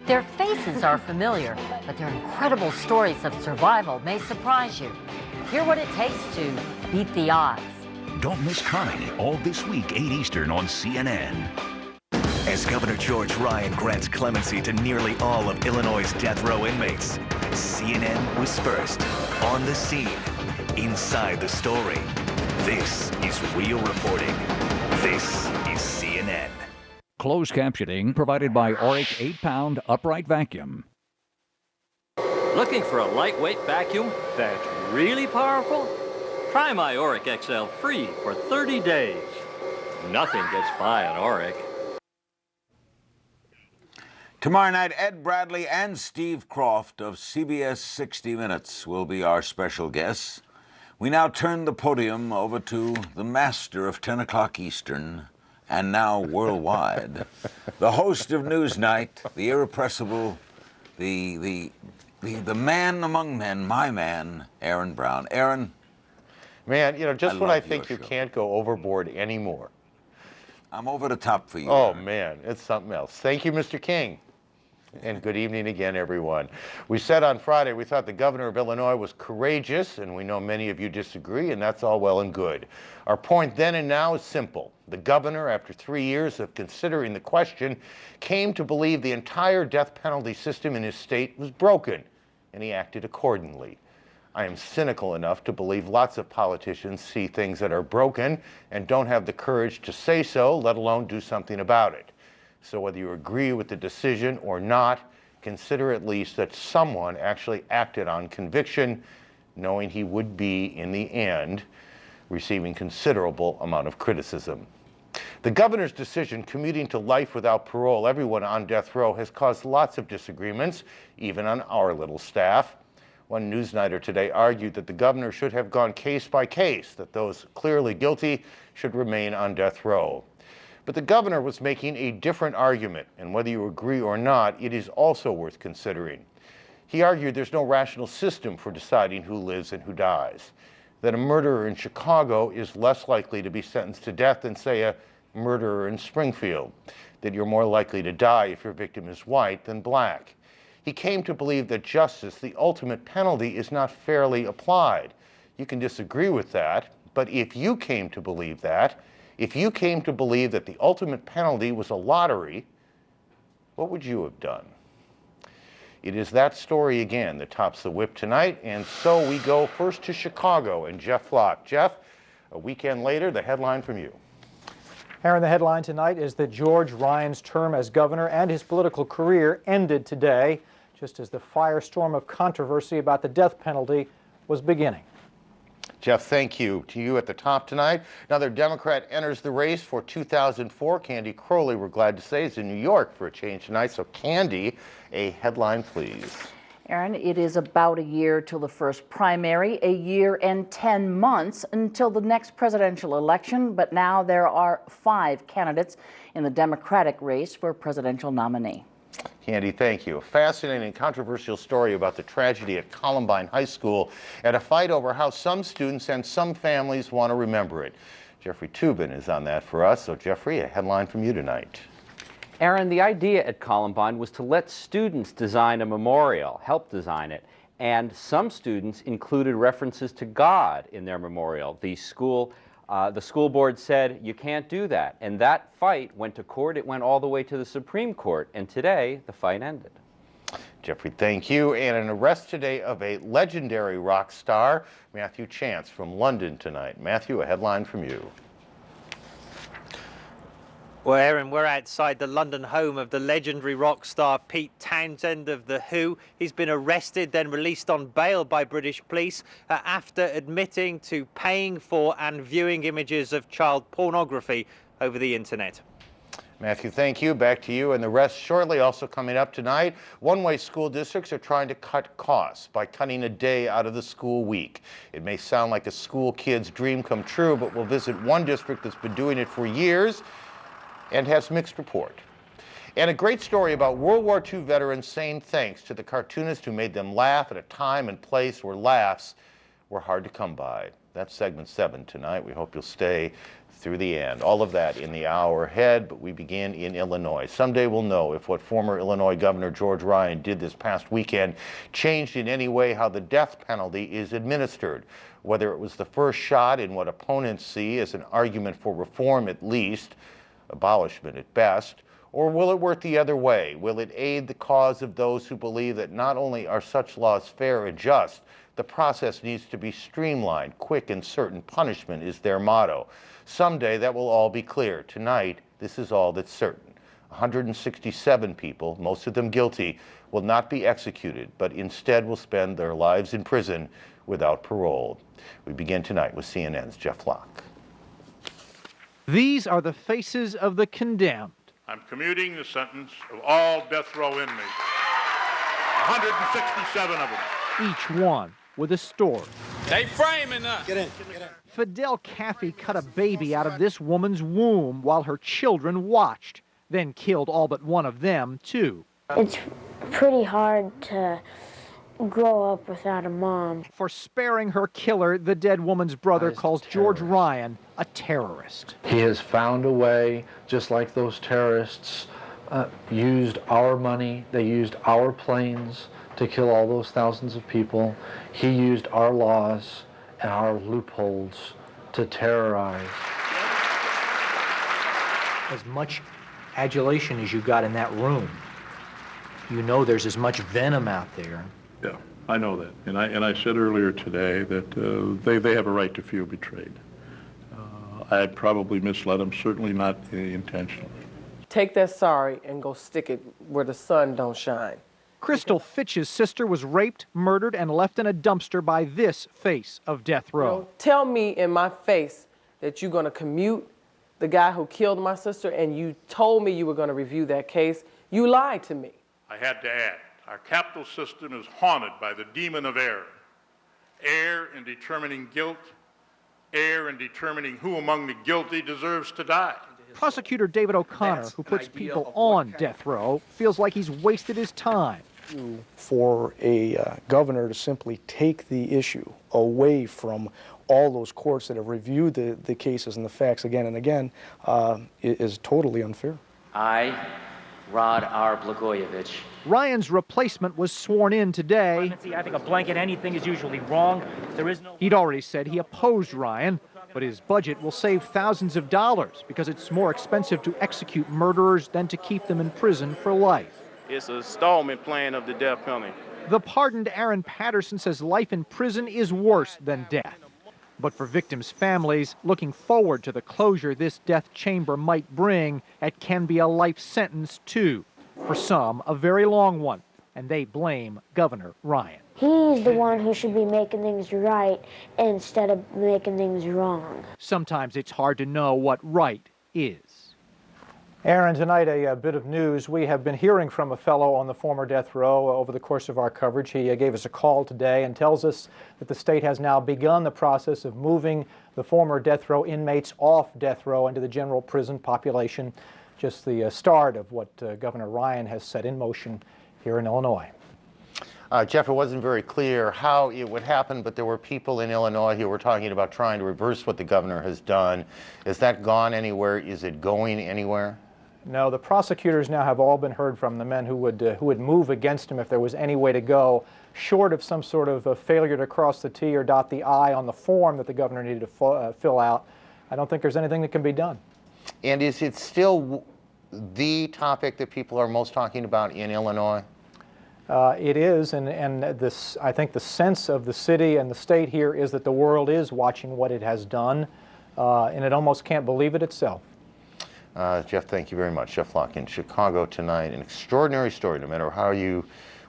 Their faces are familiar, but their incredible stories of survival may surprise you. Hear what it takes to beat the odds. Don't miss Connie all this week, 8 Eastern on CNN. As Governor George Ryan grants clemency to nearly all of Illinois' death row inmates, CNN was first, on the scene, inside the story. This is real reporting. This is CNN. Closed captioning provided by Oric 8-pound upright vacuum. Looking for a lightweight vacuum that's really powerful? Try my Oric XL free for 30 days. Nothing gets by an Oric. Tomorrow night, Ed Bradley and Steve Kroft of CBS 60 Minutes will be our special guests. We now turn the podium over to the master of 10 o'clock Eastern, and now worldwide, the host of Newsnight, the irrepressible, the man among men, my man, Aaron Brown. Aaron, man, you know, just when I think you show. can't go overboard anymore. I'm over the top for you. Oh, Aaron. man, it's something else. Thank you, Mr. King. And good evening again, everyone. We said on Friday we thought the governor of Illinois was courageous, and we know many of you disagree, and that's all well and good. Our point then and now is simple. The governor, after 3 years of considering the question, came to believe the entire death penalty system in his state was broken, and he acted accordingly. I am cynical enough to believe lots of politicians see things that are broken and don't have the courage to say so, let alone do something about it. So whether you agree with the decision or not, consider at least that someone actually acted on conviction, knowing he would be, in the end, receiving considerable amount of criticism. The governor's decision commuting to life without parole, everyone on death row, has caused lots of disagreements, even on our little staff. One Newsnighter today argued that the governor should have gone case by case, that those clearly guilty should remain on death row. But the governor was making a different argument, and whether you agree or not, it is also worth considering. He argued there's no rational system for deciding who lives and who dies, that a murderer in Chicago is less likely to be sentenced to death than, say, a murderer in Springfield, that you're more likely to die if your victim is white than black. He came to believe that justice, the ultimate penalty, is not fairly applied. You can disagree with that, but if you came to believe that, if you came to believe that the ultimate penalty was a lottery, what would you have done? It is that story again that tops the whip tonight, and so we go first to Chicago and Jeff Flock. Jeff, a weekend later, the headline from you. Aaron, the headline tonight is that George Ryan's term as governor and his political career ended today, just as the firestorm of controversy about the death penalty was beginning. Jeff, thank you. To you at the top tonight. Another Democrat enters the race for 2004. Candy Crowley, we're glad to say, is in New York for a change tonight. So, Candy, a headline, please. Aaron, it is about a year till the first primary, a year and 10 months until the next presidential election. But now there are 5 candidates in the Democratic race for presidential nominee. Candy, thank you. A fascinating, controversial story about the tragedy at Columbine High School and a fight over how some students and some families want to remember it. Jeffrey Toobin is on that for us. So, Jeffrey, a headline from you tonight. Aaron, the idea at Columbine was to let students design a memorial, help design it, and some students included references to God in their memorial. The school board said, you can't do that. And that fight went to court. It went all the way to the Supreme Court. And today, the fight ended. Jeffrey, thank you. And an arrest today of a legendary rock star, Matthew Chance, from London tonight. Matthew, a headline from you. Well, Aaron, we're outside the London home of the legendary rock star Pete Townsend of The Who. He's been arrested, then released on bail by British police after admitting to paying for and viewing images of child pornography over the internet. Matthew, thank you. Back to you and the rest shortly. Also coming up tonight, one-way school districts are trying to cut costs by cutting a day out of the school week. It may sound like a school kid's dream come true, but we'll visit one district that's been doing it for years and has mixed report. And a great story about World War II veterans saying thanks to the cartoonist who made them laugh at a time and place where laughs were hard to come by. That's segment 7 tonight. We hope you'll stay through the end. All of that in the hour ahead, but we begin in Illinois. Someday we'll know if what former Illinois Governor George Ryan did this past weekend changed in any way how the death penalty is administered, whether it was the first shot in what opponents see as an argument for reform at least, abolishment at best, or will it work the other way? Will it aid the cause of those who believe that not only are such laws fair and just, the process needs to be streamlined, quick and certain punishment is their motto. Someday that will all be clear. Tonight, this is all that's certain. 167 people, most of them guilty, will not be executed, but instead will spend their lives in prison without parole. We begin tonight with CNN's Jeff Locke. These are the faces of the condemned. I'm commuting the sentence of all death row inmates, 167 of them. Each one with a story. They framing us. Get in. Fidel Caffey cut a baby out of this woman's womb while her children watched, then killed all but one of them, too. It's pretty hard to grow up without a mom. For sparing her killer, the dead woman's brother calls George Ryan a terrorist. He has found a way, just like those terrorists used our money, they used our planes to kill all those thousands of people. He used our laws and our loopholes to terrorize. As much adulation as you got in that room, you know there's as much venom out there. Yeah, I know that. And I said earlier today that they have a right to feel betrayed. I had probably misled them, certainly not intentionally. Take that sorry and go stick it where the sun don't shine. Crystal Fitch's sister was raped, murdered, and left in a dumpster by this face of death row. You tell me in my face that you're going to commute the guy who killed my sister, and you told me you were going to review that case. You lied to me. I had to add, our capital system is haunted by the demon of error. Error in determining guilt, error in determining who among the guilty deserves to die. Prosecutor David O'Connor, who puts people on death row, feels like he's wasted his time. For a governor to simply take the issue away from all those courts that have reviewed the cases and the facts again and again is totally unfair. I, Rod R. Blagojevich. Ryan's replacement was sworn in today. I think a blanket anything is usually wrong. There is no... He'd already said he opposed Ryan, but his budget will save thousands of dollars because it's more expensive to execute murderers than to keep them in prison for life. It's an installment plan of the death penalty. The pardoned Aaron Patterson says life in prison is worse than death. But for victims' families, looking forward to the closure this death chamber might bring, it can be a life sentence too. For some, a very long one, and they blame Governor Ryan. He's the one who should be making things right instead of making things wrong. Sometimes it's hard to know what right is. Aaron, tonight a bit of news. We have been hearing from a fellow on the former death row over the course of our coverage. He gave us a call today and tells us that the state has now begun the process of moving the former death row inmates off death row into the general prison population. Just the start of what Governor Ryan has set in motion here in Illinois. Jeff, it wasn't very clear how it would happen, but there were people in Illinois who were talking about trying to reverse what the governor has done. Is that gone anywhere? Is it going anywhere? No, the prosecutors now have all been heard from, the men who would move against him if there was any way to go, short of some sort of a failure to cross the T or dot the I on the form that the governor needed to fill out. I don't think there's anything that can be done. And is it still the topic that people are most talking about in Illinois? It is, and this, I think the sense of the city and the state here is that the world is watching what it has done, and it almost can't believe it itself. Jeff, thank you very much. Jeff Locke in Chicago tonight. An extraordinary story, no matter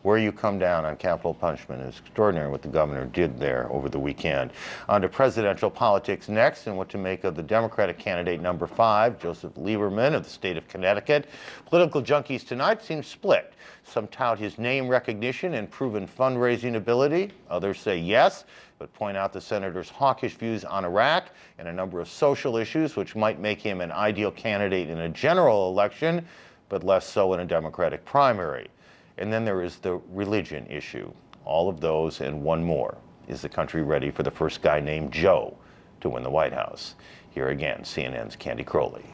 where you come down on capital punishment. It's extraordinary what the governor did there over the weekend. On to presidential politics next, and what to make of the Democratic candidate number 5, Joseph Lieberman of the state of Connecticut. Political junkies tonight seem split. Some tout his name recognition and proven fundraising ability. Others say yes, but point out the senator's hawkish views on Iraq and a number of social issues which might make him an ideal candidate in a general election, but less so in a Democratic primary. And then there is the religion issue. All of those and one more Is the country ready for the first guy named Joe to win the White House? Here again, CNN's Candy Crowley.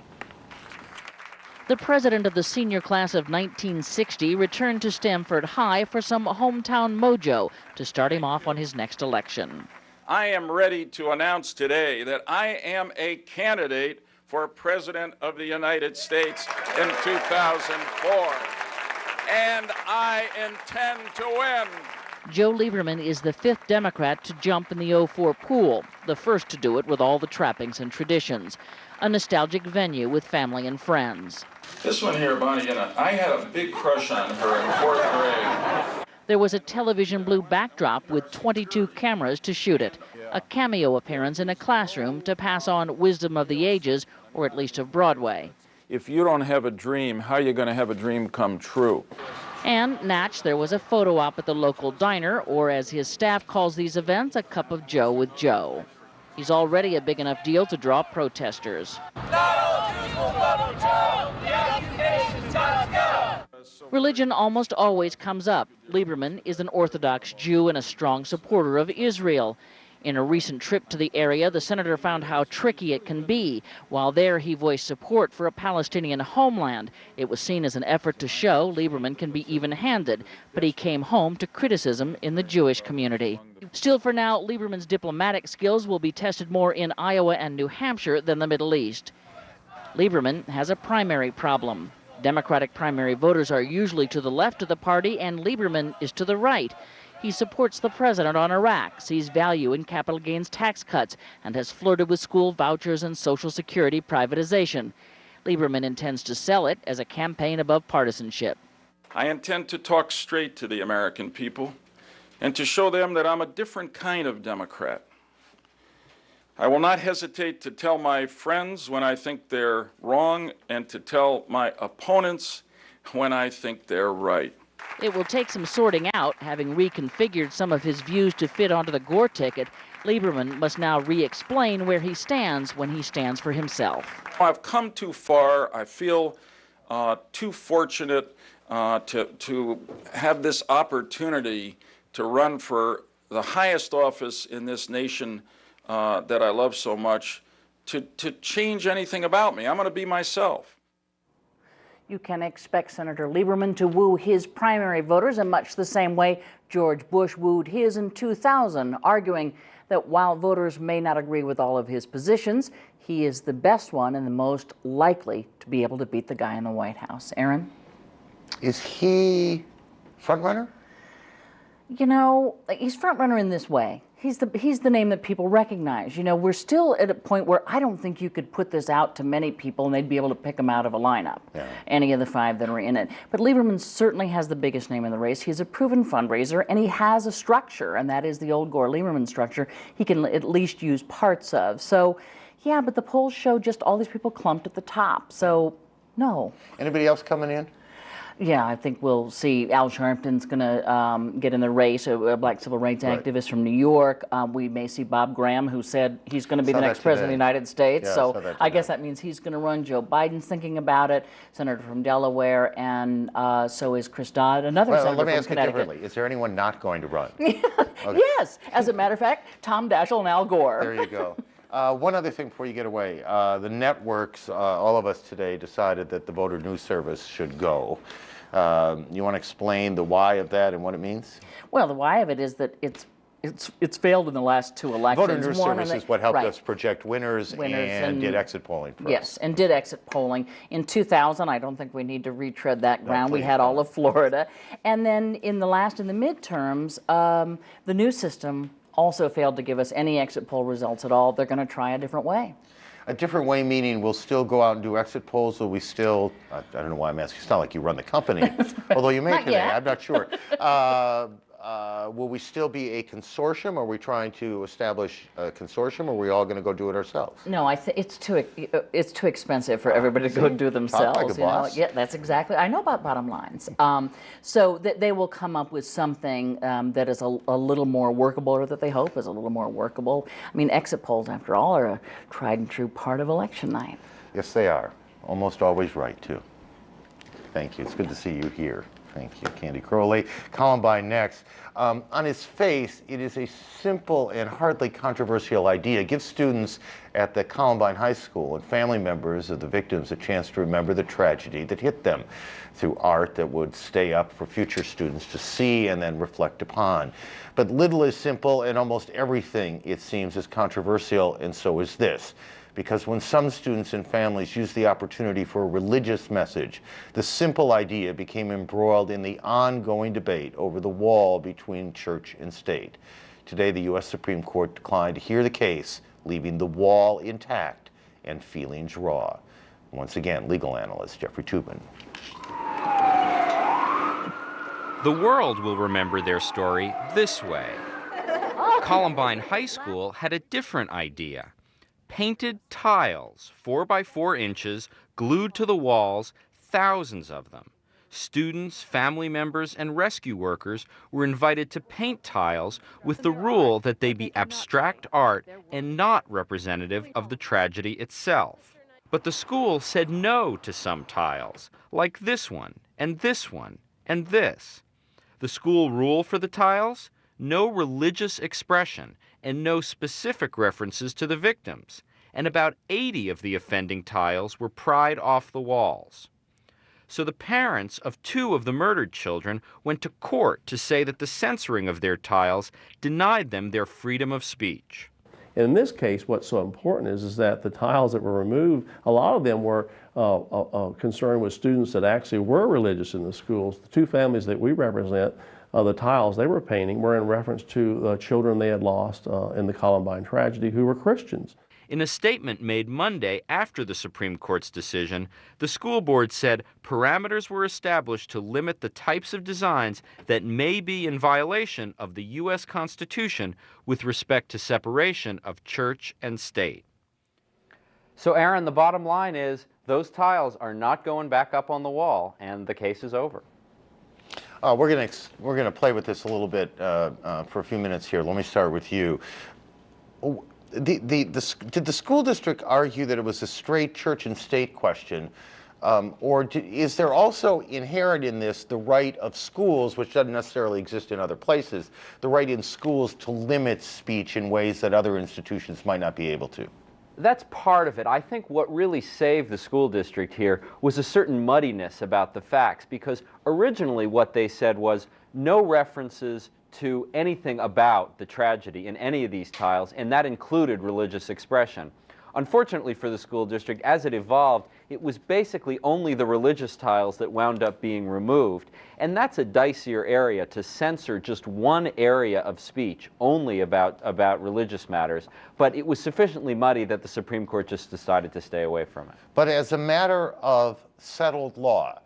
The president of the senior class of 1960 returned to Stamford High for some hometown mojo to start him off on his next election. I am ready to announce today that I am a candidate for President of the United States in 2004, and I intend to win. Joe Lieberman is the 5th Democrat to jump in the '04 pool, the first to do it with all the trappings and traditions. A nostalgic venue with family and friends. This one here, Bonnie, I had a big crush on her in 4th grade. There was a television blue backdrop with 22 cameras to shoot it. A cameo appearance in a classroom to pass on wisdom of the ages, or at least of Broadway. If you don't have a dream, how are you going to have a dream come true? And Natch, there was a photo op at the local diner, or as his staff calls these events, a cup of Joe with Joe. He's already a big enough deal to draw protesters. Religion almost always comes up. Lieberman is an Orthodox Jew and a strong supporter of Israel. In a recent trip to the area, the senator found how tricky it can be. While there, he voiced support for a Palestinian homeland. It was seen as an effort to show Lieberman can be even-handed, but he came home to criticism in the Jewish community. Still, for now, Lieberman's diplomatic skills will be tested more in Iowa and New Hampshire than the Middle East. Lieberman has a primary problem. Democratic primary voters are usually to the left of the party, and Lieberman is to the right. He supports the president on Iraq, sees value in capital gains tax cuts, and has flirted with school vouchers and Social Security privatization. Lieberman intends to sell it as a campaign above partisanship. I intend to talk straight to the American people and to show them that I'm a different kind of Democrat. I will not hesitate to tell my friends when I think they're wrong and to tell my opponents when I think they're right. It will take some sorting out. Having reconfigured some of his views to fit onto the Gore ticket, Lieberman must now re-explain where he stands when he stands for himself. I've come too far. I feel too fortunate to have this opportunity to run for the highest office in this nation that I love so much, to change anything about me. I'm going to be myself. You can expect Senator Lieberman to woo his primary voters in much the same way George Bush wooed his in 2000, arguing that while voters may not agree with all of his positions, he is the best one and the most likely to be able to beat the guy in the White House. Aaron? Is he front runner? You know, he's front runner in this way. He's the name that people recognize. You know, we're still at a point where I don't think you could put this out to many people and they'd be able to pick him out of a lineup, any of the 5 that are in it. But Lieberman certainly has the biggest name in the race. He's a proven fundraiser, and he has a structure, and that is the old Gore-Lieberman structure he can at least use parts of. So, yeah, but the polls show just all these people clumped at the top. So, no. Anybody else coming in? Yeah, I think we'll see Al Sharpton's going to get in the race, a black civil rights activist from New York. We may see Bob Graham, who said he's going to be the next president of the United States. Yeah, so I guess that means he's going to run. Joe Biden's thinking about it, senator from Delaware, and so is Chris Dodd, another senator let me from ask Connecticut. you differently. Is there anyone not going to run? Okay. Yes, as a matter of fact, Tom Daschle and Al Gore. There you go. One other thing before you get away. The networks, all of us today decided that the Voter News Service should go. You want to explain the why of that and what it means? Well, the why of it is that it's failed in the last 2 elections. Voter News Service is what helped us project winners and did exit polling for us. Yes, and did exit polling. In 2000, I don't think we need to retread that ground. We had all of Florida. And then in the midterms, the news system also failed to give us any exit poll results at all. They're going to try a different way. A different way meaning we'll still go out and do exit polls, or we still, I don't know why I'm asking, it's not like you run the company, although you may today, I'm not sure. Will we still be a consortium? Are we trying to establish a consortium, or are we all going to go do it ourselves? No, I think it's too expensive for everybody to go do themselves. Talk like a boss. Yeah, that's exactly. I know about bottom lines. So they will come up with something that is a little more workable, or that they hope is a little more workable. I mean, exit polls, after all, are a tried and true part of election night. Yes, they are. Almost always right, too. Thank you. It's good to see you here. Thank you, Candy Crowley. Columbine next. On its face, it is a simple and hardly controversial idea. Give students at the Columbine High School and family members of the victims a chance to remember the tragedy that hit them through art that would stay up for future students to see and then reflect upon. But little is simple, and almost everything, it seems, is controversial, and so is this. Because when some students and families use the opportunity for a religious message, the simple idea became embroiled in the ongoing debate over the wall between church and state. Today, the U.S. Supreme Court declined to hear the case, leaving the wall intact and feelings raw. Once again, legal analyst Jeffrey Toobin. The world will remember their story this way. Columbine High School had a different idea. Painted tiles, 4 by 4 inches, glued to the walls, thousands of them. Students, family members, and rescue workers were invited to paint tiles with the rule that they be abstract art and not representative of the tragedy itself. But the school said no to some tiles, like this one, and this one, and this. The school rule for the tiles? No religious expression and no specific references to the victims, and about 80 of the offending tiles were pried off the walls. So the parents of 2 of the murdered children went to court to say that the censoring of their tiles denied them their freedom of speech. In this case, what's so important is that the tiles that were removed, a lot of them were concerned with students that actually were religious in the schools. The 2 families that we represent, the tiles they were painting were in reference to the children they had lost in the Columbine tragedy who were Christians. In a statement made Monday after the Supreme Court's decision, the school board said parameters were established to limit the types of designs that may be in violation of the U.S. Constitution with respect to separation of church and state. So, Aaron, the bottom line is those tiles are not going back up on the wall, and the case is over. We're gonna play with this a little bit for a few minutes here. Let me start with you. Did the school district argue that it was a straight church and state question, or is there also inherent in this the right of schools, which doesn't necessarily exist in other places, the right in schools to limit speech in ways that other institutions might not be able to? That's part of it. I think what really saved the school district here was a certain muddiness about the facts, because originally what they said was no references to anything about the tragedy in any of these tiles, and that included religious expression. Unfortunately for the school district, as it evolved, it was basically only the religious tiles that wound up being removed. And that's a dicier area, to censor just one area of speech only about religious matters. But it was sufficiently muddy that the Supreme Court just decided to stay away from it. But as a matter of settled law,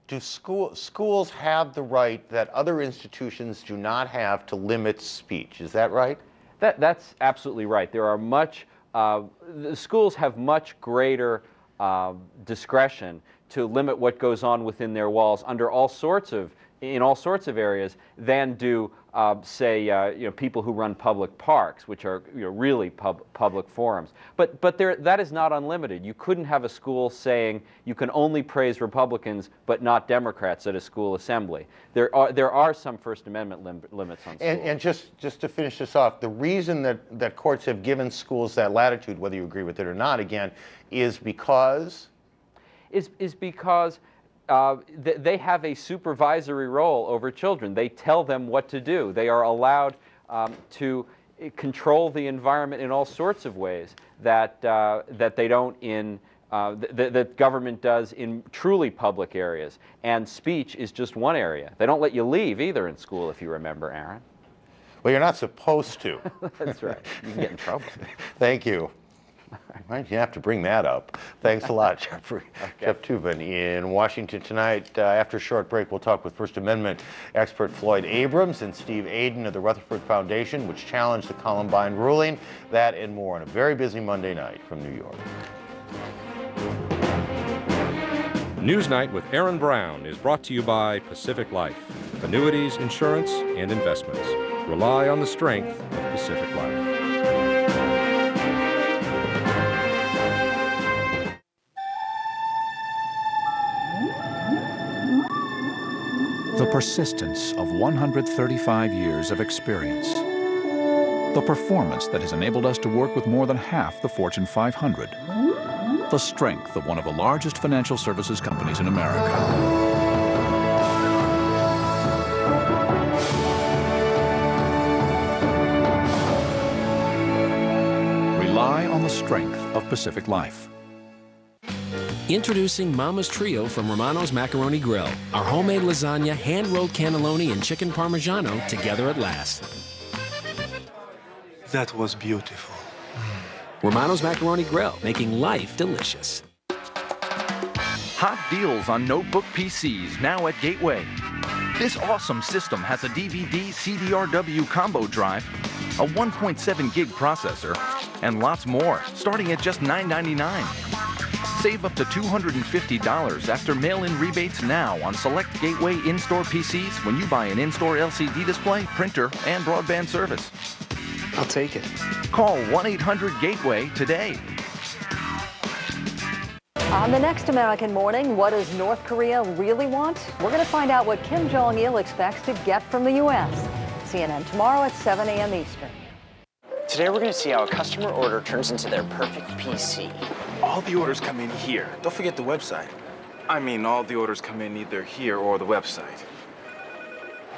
do schools have the right that other institutions do not have to limit speech? Is that right? That's absolutely right. There are the schools have much greater discretion to limit what goes on within their walls in all sorts of areas than do, say, people who run public parks, which are really public forums. But that is not unlimited. You couldn't have a school saying you can only praise Republicans but not Democrats at a school assembly. There are some First Amendment limits on schools. And just to finish this off, the reason that courts have given schools that latitude, whether you agree with it or not, again, is because? Is because they have a supervisory role over children. They tell them what to do. They are allowed to control the environment in all sorts of ways that they don't that government does in truly public areas. And speech is just one area. They don't let you leave either in school, if you remember, Aaron. Well, you're not supposed to. That's right. You can get in trouble. Thank you. Right, you have to bring that up. Thanks a lot, Jeffrey. Okay. Jeff Toobin in Washington tonight. After a short break, we'll talk with First Amendment expert Floyd Abrams and Steve Aden of the Rutherford Foundation, which challenged the Columbine ruling. That and more on a very busy Monday night from New York. Newsnight with Aaron Brown is brought to you by Pacific Life. Annuities, insurance, and investments. Rely on the strength of Pacific Life. The persistence of 135 years of experience. The performance that has enabled us to work with more than half the Fortune 500. The strength of one of the largest financial services companies in America. Rely on the strength of Pacific Life. Introducing Mama's Trio from Romano's Macaroni Grill. Our homemade lasagna, hand-rolled cannelloni, and chicken parmigiano together at last. That was beautiful. Romano's Macaroni Grill, making life delicious. Hot deals on notebook PCs now at Gateway. This awesome system has a DVD CDRW combo drive, a 1.7 gig processor, and lots more, starting at just $9.99. Save up to $250 after mail-in rebates now on select Gateway in-store PCs when you buy an in-store LCD display, printer, and broadband service. I'll take it. Call 1-800-GATEWAY today. On the next American Morning, what does North Korea really want? We're going to find out what Kim Jong-il expects to get from the U.S. CNN tomorrow at 7 a.m. Eastern. Today we're going to see how a customer order turns into their perfect PC. All the orders come in here. Don't forget the website. I mean, all the orders come in either here or the website.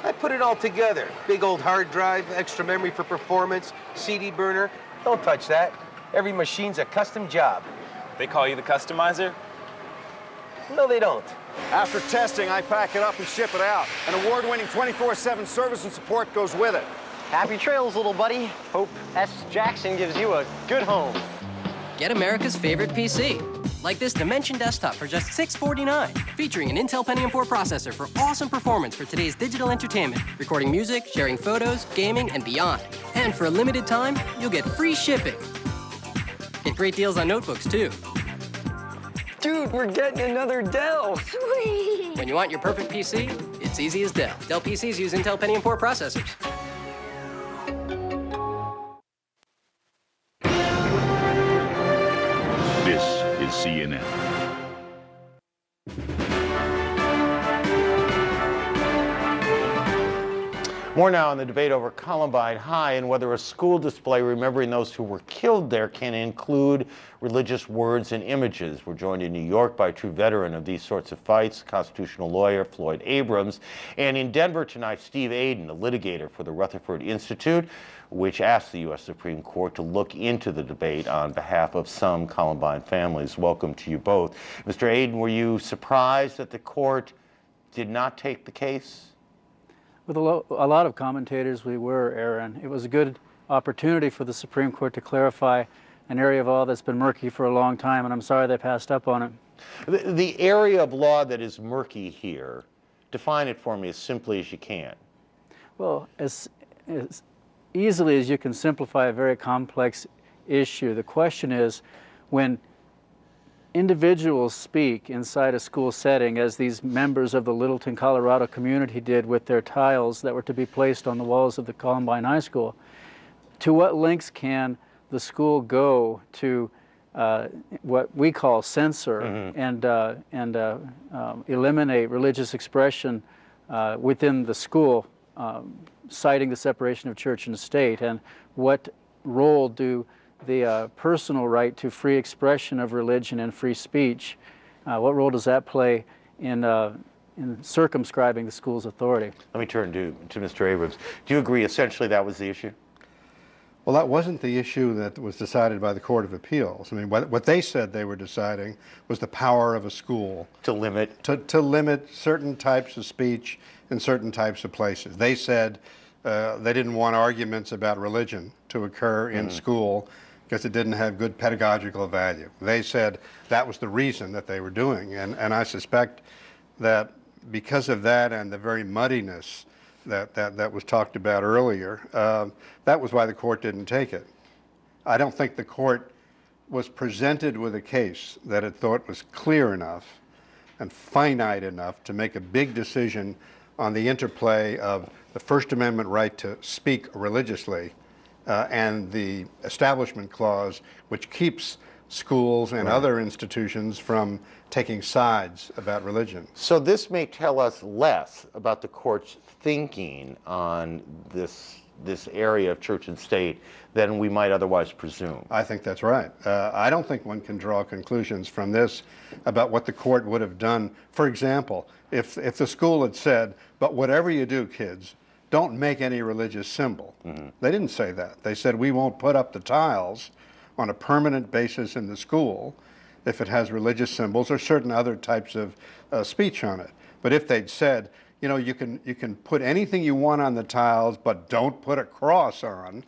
I put it all together. Big old hard drive, extra memory for performance, CD burner. Don't touch that. Every machine's a custom job. They call you the customizer? No, they don't. After testing, I pack it up and ship it out. An award-winning 24/7 service and support goes with it. Happy trails, little buddy. Hope S. Jackson gives you a good home. Get America's favorite PC. Like this Dimension desktop for just $649, featuring an Intel Pentium 4 processor for awesome performance for today's digital entertainment, recording music, sharing photos, gaming, and beyond. And for a limited time, you'll get free shipping. Get great deals on notebooks, too. Dude, we're getting another Dell. Sweet! When you want your perfect PC, it's easy as Dell. Dell PCs use Intel Pentium 4 processors. This is CNN. More now on the debate over Columbine High and whether a school display remembering those who were killed there can include religious words and images. We're joined in New York by a true veteran of these sorts of fights, constitutional lawyer Floyd Abrams, and in Denver tonight, Steve Aden, a litigator for the Rutherford Institute, which asked the U.S. Supreme Court to look into the debate on behalf of some Columbine families. Welcome to you both. Mr. Aden, were you surprised that the court did not take the case? With a lot of commentators, we were, Aaron. It was a good opportunity for the Supreme Court to clarify an area of law that's been murky for a long time, and I'm sorry they passed up on it. The area of law that is murky here, define it for me as simply as you can. Well, as easily as you can simplify a very complex issue. The question is, when individuals speak inside a school setting, as these members of the Littleton, Colorado community did with their tiles that were to be placed on the walls of the Columbine High School, to what lengths can the school go to what we call censor and eliminate religious expression within the school, citing the separation of church and state? And what role do the personal right to free expression of religion and free speech, what role does that play in circumscribing the school's authority? Let me turn to Mr. Abrams. Do you agree essentially that was the issue? Well, that wasn't the issue that was decided by the Court of Appeals. I mean, what they said they were deciding was the power of a school to limit certain types of speech in certain types of places. They said they didn't want arguments about religion to occur in school because it didn't have good pedagogical value. They said that was the reason that they were doing, and I suspect that because of that and the very muddiness that was talked about earlier, that was why the court didn't take it. I don't think the court was presented with a case that it thought was clear enough and finite enough to make a big decision on the interplay of the First Amendment right to speak religiously and the Establishment Clause, which keeps schools and other institutions from taking sides about religion. So this may tell us less about the court's thinking on this area of church and state than we might otherwise presume. I think that's right. I don't think one can draw conclusions from this about what the court would have done. For example, if the school had said, but whatever you do, kids, don't make any religious symbol. They didn't say that. They said, we won't put up the tiles on a permanent basis in the school if it has religious symbols or certain other types of speech on it. But if they'd said, you know, you can put anything you want on the tiles, but don't put a cross on,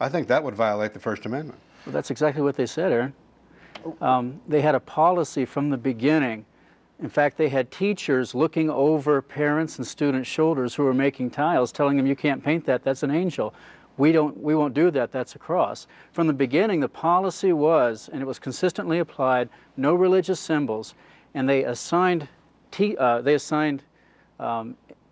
I think that would violate the First Amendment. Well, that's exactly what they said, Aaron. They had a policy from the beginning. In fact, they had teachers looking over parents' and students' shoulders who were making tiles, telling them, you can't paint that, that's an angel. We won't do that, that's a cross. From the beginning, the policy was, and it was consistently applied, no religious symbols, and they assigned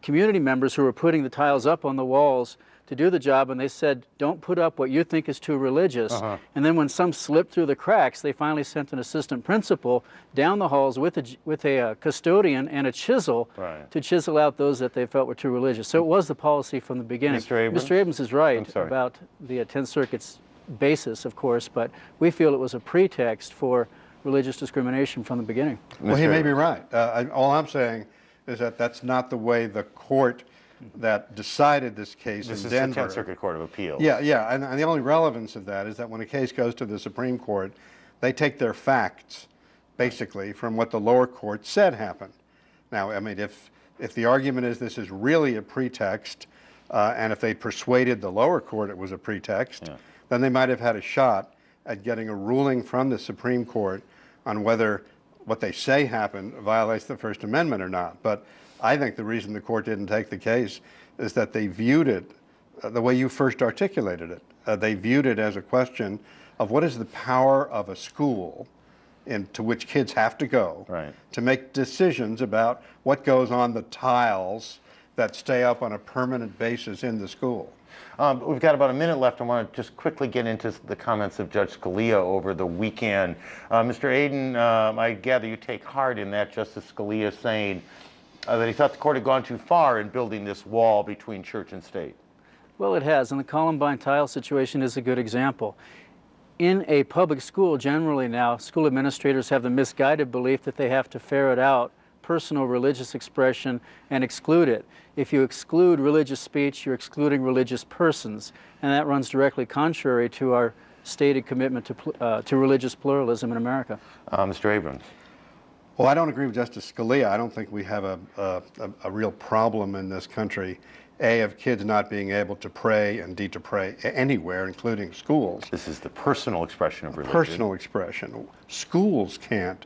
community members who were putting the tiles up on the walls to do the job, and they said, don't put up what you think is too religious. And then when some slipped through the cracks, they finally sent an assistant principal down the halls with a custodian and a chisel to chisel out those that they felt were too religious. So it was the policy from the beginning. Mr. Abrams? Mr. Abrams is right about the 10th Circuit's basis, of course, but we feel it was a pretext for religious discrimination from the beginning. Well, he may be right. All I'm saying is that that's not the way the court that decided this case in Denver. This is the 10th Circuit Court of Appeals. Yeah, and the only relevance of that is that when a case goes to the Supreme Court, they take their facts, basically, from what the lower court said happened. Now, I mean, if the argument is this is really a pretext, and if they persuaded the lower court it was a pretext, then they might have had a shot at getting a ruling from the Supreme Court on whether what they say happened violates the First Amendment or not. But I think the reason the court didn't take the case is that they viewed it the way you first articulated it. They viewed it as a question of what is the power of a school to which kids have to go to make decisions about what goes on the tiles that stay up on a permanent basis in the school. We've got about a minute left. I want to just quickly get into the comments of Judge Scalia over the weekend. Mr. Aden, I gather you take heart in that Justice Scalia saying that he thought the court had gone too far in building this wall between church and state. Well, it has, and the Columbine tile situation is a good example. In a public school, generally now, school administrators have the misguided belief that they have to ferret out personal religious expression and exclude it. If you exclude religious speech, you're excluding religious persons, and that runs directly contrary to our stated commitment to religious pluralism in America. Mr. Abrams. Well, I don't agree with Justice Scalia. I don't think we have a real problem in this country, of kids not being able to pray and indeed to pray anywhere, including schools. This is the personal expression of religion. Personal expression. Schools can't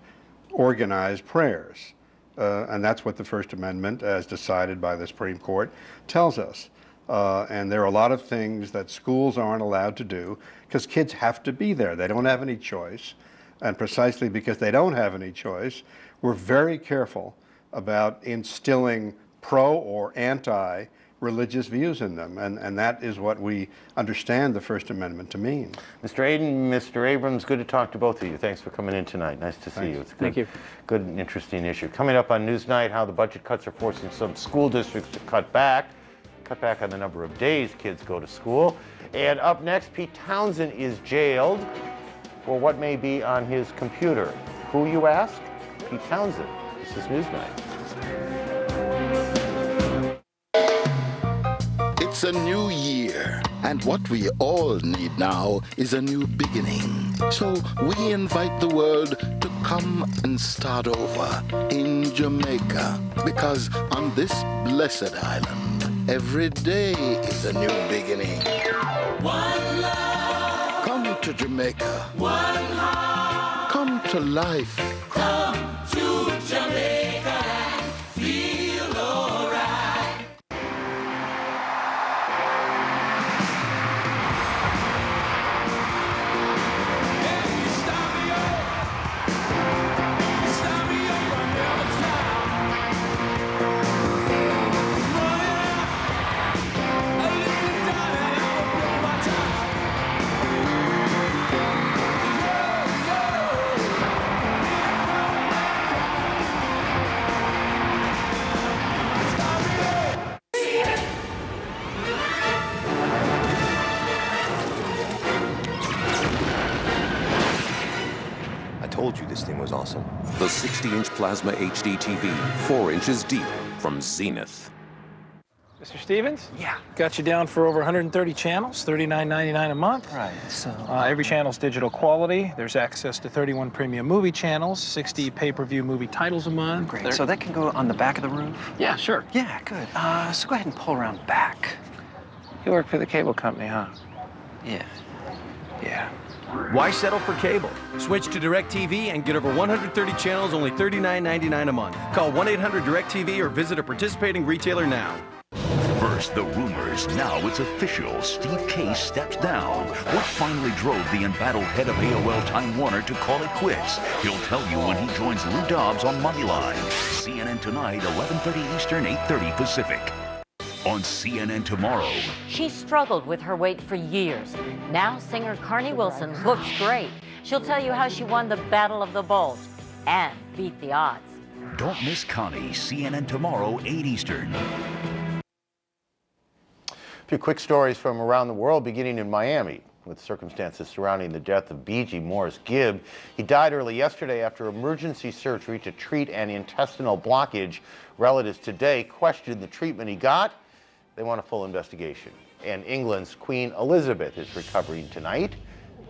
organize prayers. And that's what the First Amendment, as decided by the Supreme Court, tells us. And there are a lot of things that schools aren't allowed to do because kids have to be there. They don't have any choice. And precisely because they don't have any choice, we're very careful about instilling pro or anti-religious views in them. And that is what we understand the First Amendment to mean. Mr. Aden, Mr. Abrams, good to talk to both of you. Thanks for coming in tonight. Nice to see you. It's Thank you. Good and interesting issue. Coming up on Newsnight, how the budget cuts are forcing some school districts to cut back on the number of days kids go to school. And up next, Pete Townsend is jailed for what may be on his computer. Who, you ask? Pete Townsend. This is Newsnight. It's a new year, and what we all need now is a new beginning. So we invite the world to come and start over in Jamaica, because on this blessed island, every day is a new beginning. One love. Come to Jamaica. One heart. Come to life. Come to Jamaica and feel alright. casting was awesome. The 60-inch plasma HD TV, 4 inches deep from Zenith. Mr. Stevens? Yeah. Got you down for over 130 channels, $39.99 a month. Right, so... every channel's digital quality. There's access to 31 premium movie channels, 60 pay-per-view movie titles a month. Great. So that can go on the back of the roof? Yeah, sure. Yeah, good. So go ahead and pull around back. You work for the cable company, huh? Yeah. Yeah. Why settle for cable? Switch to DirecTV and get over 130 channels, only $39.99 a month. Call 1-800-DirecTV or visit a participating retailer now. First, the rumors. Now it's official. Steve Case steps down. What finally drove the embattled head of AOL Time Warner to call it quits? He'll tell you when he joins Lou Dobbs on Moneyline. CNN Tonight, 11:30 Eastern, 8:30 Pacific. On CNN Tomorrow. She struggled with her weight for years. Now singer Carney Wilson looks great. She'll tell you how she won the Battle of the Bulge and beat the odds. Don't miss Connie. CNN Tomorrow, 8 Eastern. A few quick stories from around the world, beginning in Miami, with circumstances surrounding the death of B.G. Morris Gibb. He died early yesterday after emergency surgery to treat an intestinal blockage. Relatives today questioned the treatment he got. They want a full investigation. And England's Queen Elizabeth is recovering tonight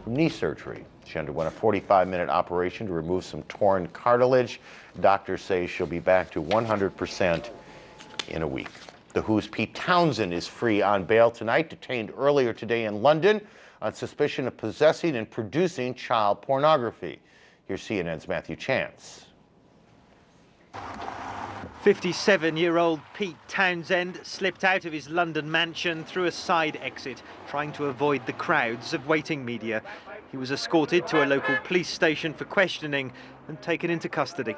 from knee surgery. She underwent a 45-minute operation to remove some torn cartilage. Doctors say she'll be back to 100% in a week. The Who's Pete Townsend is free on bail tonight, detained earlier today in London on suspicion of possessing and producing child pornography. Here's CNN's Matthew Chance. 57-year-old Pete Townsend slipped out of his London mansion through a side exit, trying to avoid the crowds of waiting media. He was escorted to a local police station for questioning and taken into custody.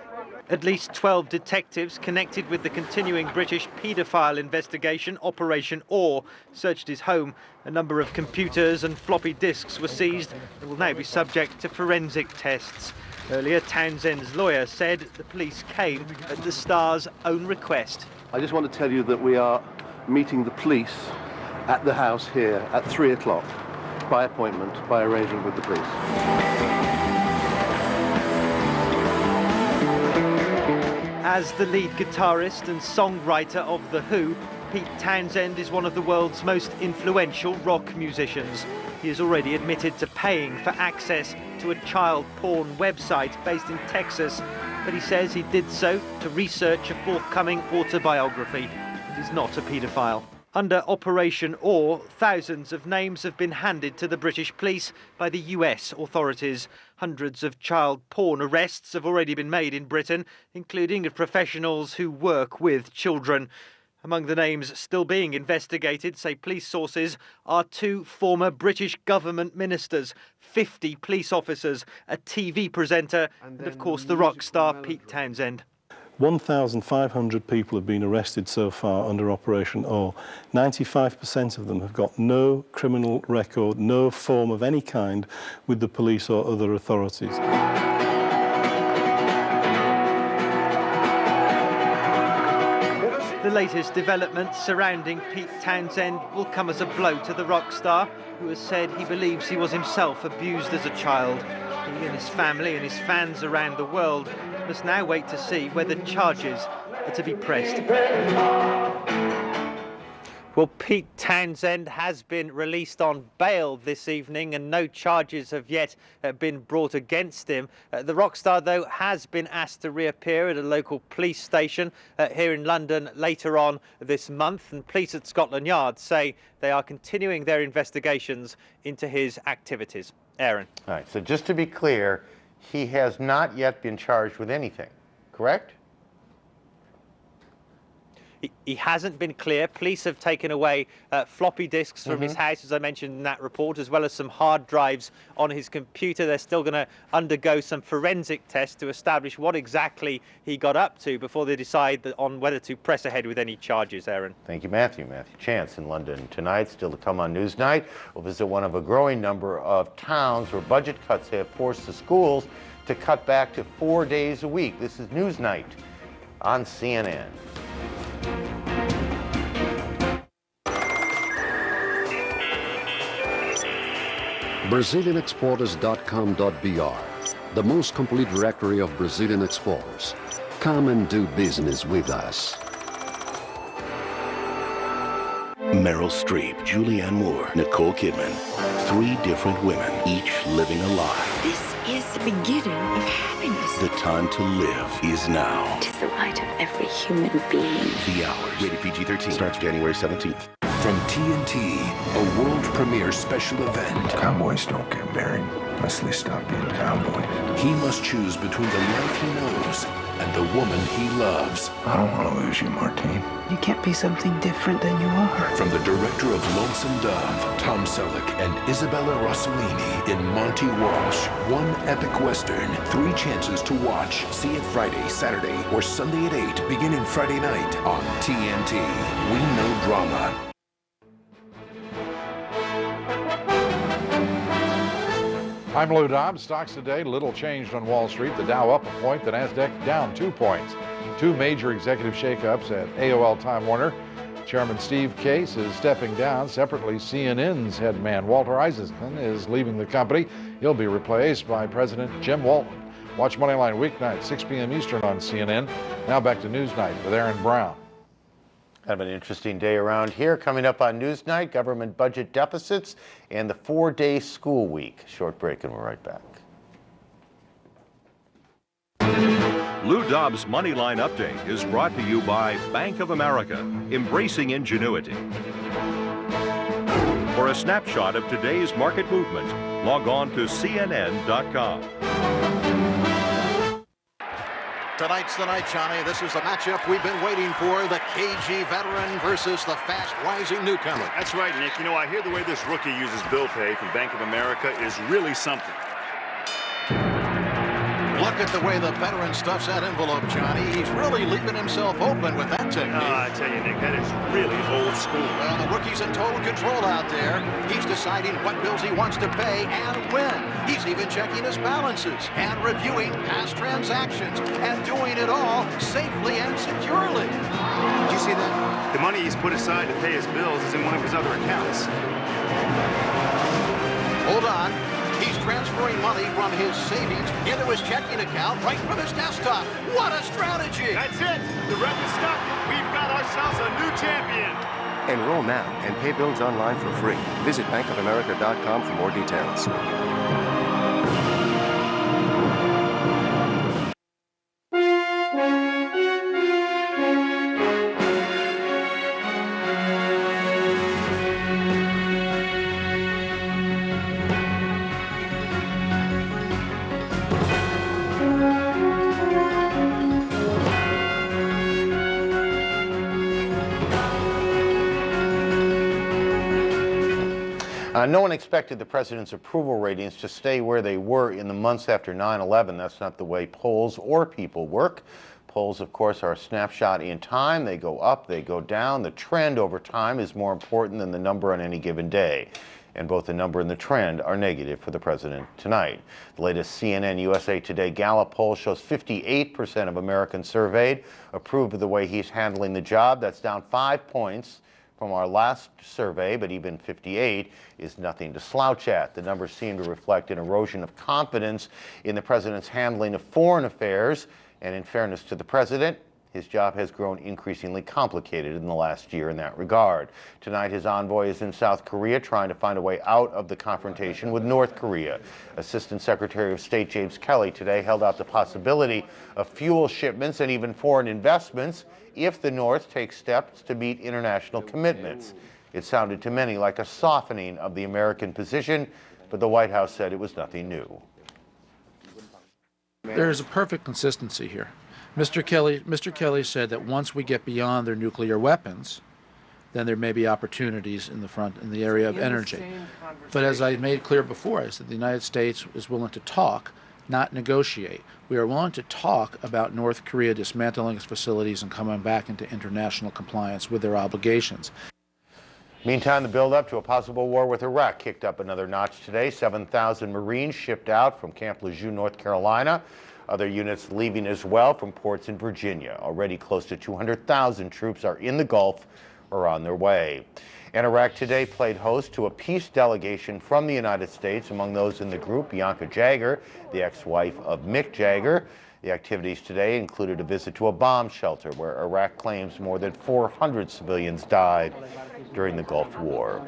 At least 12 detectives connected with the continuing British paedophile investigation, Operation Oar, searched his home. A number of computers and floppy disks were seized and will now be subject to forensic tests. Earlier, Townsend's lawyer said the police came at the star's own request. I just want to tell you that we are meeting the police at the house here at 3 o'clock, by appointment, by arrangement with the police. As the lead guitarist and songwriter of The Who, Pete Townsend is one of the world's most influential rock musicians. He has already admitted to paying for access to a child porn website based in Texas, but he says he did so to research a forthcoming autobiography and is not a paedophile. Under Operation Oar, thousands of names have been handed to the British police by the US authorities. Hundreds of child porn arrests have already been made in Britain, including of professionals who work with children. Among the names still being investigated, say police sources, are 2 former British government ministers, 50 police officers, a TV presenter, and of course the rock star Pete Townsend. 1,500 people have been arrested so far under Operation O. 95% of them have got no criminal record, no form of any kind with the police or other authorities. The latest developments surrounding Pete Townsend will come as a blow to the rock star, who has said he believes he was himself abused as a child. He and his family and his fans around the world must now wait to see whether charges are to be pressed. Well, Pete Townsend has been released on bail this evening and no charges have yet been brought against him. The rock star, though, has been asked to reappear at a local police station here in London later on this month, and police at Scotland Yard say they are continuing their investigations into his activities. Aaron. All right, so just to be clear, he has not yet been charged with anything, correct? He hasn't been clear. Police have taken away floppy disks from his house, as I mentioned in that report, as well as some hard drives on his computer. They're still going to undergo some forensic tests to establish what exactly he got up to before they decide on whether to press ahead with any charges, Aaron. Thank you, Matthew. Matthew Chance in London tonight. Still to come on Newsnight. We'll visit one of a growing number of towns where budget cuts have forced the schools to cut back to 4 days a week. This is Newsnight on CNN. BrazilianExporters.com.br. the most complete directory of Brazilian explorers. Come and do business with us. Meryl Streep, Julianne Moore, Nicole Kidman. 3 different women, each living a lie. This is the beginning of happiness. The time to live is now. It is the right of every human being. The Hours, rated PG-13, starts January 17th. From TNT, a world premiere special event. Cowboys don't get married unless they stop being cowboys. He must choose between the life he knows and the woman he loves. I don't want to lose you, Martine. You can't be something different than you are. From the director of Lonesome Dove, Tom Selleck, and Isabella Rossellini in Monty Walsh, one epic western, 3 chances to watch. See it Friday, Saturday, or Sunday at 8, beginning Friday night on TNT. We know drama. I'm Lou Dobbs. Stocks today, little changed on Wall Street. The Dow up a point, the Nasdaq down 2 points. 2 major executive shakeups at AOL Time Warner. Chairman Steve Case is stepping down. Separately, CNN's head man Walter Isaacson is leaving the company. He'll be replaced by President Jim Walton. Watch Moneyline weeknight, 6 p.m. Eastern on CNN. Now back to Newsnight with Aaron Brown. Have an interesting day around here. Coming up on Newsnight, government budget deficits and the 4-day school week. Short break and we're right back. Lou Dobbs' Moneyline Update is brought to you by Bank of America, embracing ingenuity. For a snapshot of today's market movement, log on to CNN.com. Tonight's the night, Johnny. This is the matchup we've been waiting for. The KG veteran versus the fast-rising newcomer. That's right, Nick. You know, I hear the way this rookie uses bill pay from Bank of America is really something. Look at the way the veteran stuffs that envelope, Johnny. He's really leaving himself open with that technique. I tell you, Nick, that is really old school. Well, the rookie's in total control out there. He's deciding what bills he wants to pay and when. He's even checking his balances and reviewing past transactions and doing it all safely and securely. Did you see that? The money he's put aside to pay his bills is in one of his other accounts. Hold on. He's transferring money from his savings into his checking account right from his desktop. What a strategy! That's it. The record stopped. We've got ourselves a new champion. Enroll now and pay bills online for free. Visit bankofamerica.com for more details. No one expected the president's approval ratings to stay where they were in the months after 9/11. That's not the way polls or people work. Polls, of course, are a snapshot in time. They go up, they go down. The trend over time is more important than the number on any given day. And both the number and the trend are negative for the president tonight. The latest CNN USA Today Gallup poll shows 58% of Americans surveyed approve of the way he's handling the job. That's down 5 points from our last survey, but even 58 is nothing to slouch at. The numbers seem to reflect an erosion of confidence in the president's handling of foreign affairs. And in fairness to the president, his job has grown increasingly complicated in the last year in that regard. Tonight, his envoy is in South Korea trying to find a way out of the confrontation with North Korea. Assistant Secretary of State James Kelly today held out the possibility of fuel shipments and even foreign investments if the North takes steps to meet international commitments. It sounded to many like a softening of the American position, but the White House said it was nothing new. There is a perfect consistency here. Mr. Kelly said that once we get beyond their nuclear weapons, then there may be opportunities in the area of energy. But as I made clear before, I said the United States is willing to talk, not negotiate. We are willing to talk about North Korea dismantling its facilities and coming back into international compliance with their obligations. Meantime, the buildup to a possible war with Iraq kicked up another notch today. 7,000 Marines shipped out from Camp Lejeune, North Carolina. Other units leaving as well from ports in Virginia. Already close to 200,000 troops are in the Gulf or on their way. And Iraq Today played host to a peace delegation from the United States. Among those in the group, Bianca Jagger, the ex-wife of Mick Jagger. The activities today included a visit to a bomb shelter where Iraq claims more than 400 civilians died during the Gulf War.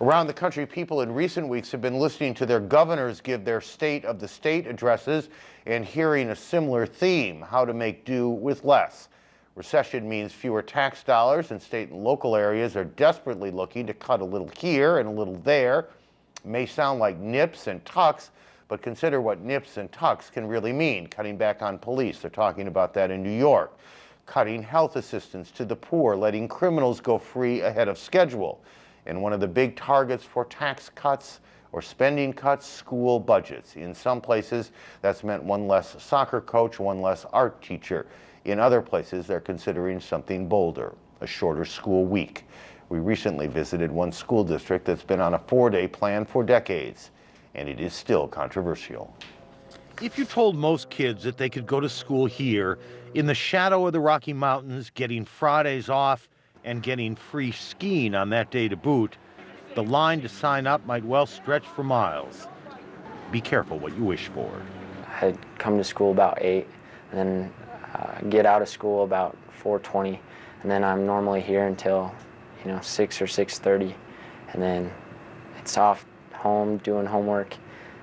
Around the country, people in recent weeks have been listening to their governors give their State of the State addresses and hearing a similar theme, how to make do with less. Recession means fewer tax dollars, and state and local areas are desperately looking to cut a little here and a little there. It may sound like nips and tucks, but consider what nips and tucks can really mean. Cutting back on police, they're talking about that in New York. Cutting health assistance to the poor, letting criminals go free ahead of schedule. And one of the big targets for tax cuts or spending cuts, school budgets. In some places, that's meant one less soccer coach, one less art teacher. In other places, they're considering something bolder, a shorter school week. We recently visited one school district that's been on a 4-day plan for decades, and it is still controversial. If you told most kids that they could go to school here in the shadow of the Rocky Mountains, getting Fridays off and getting free skiing on that day to boot, the line to sign up might well stretch for miles. Be careful what you wish for. I'd come to school about 8, and then get out of school about 4:20, and then I'm normally here until 6 or 6:30, and then it's off home doing homework,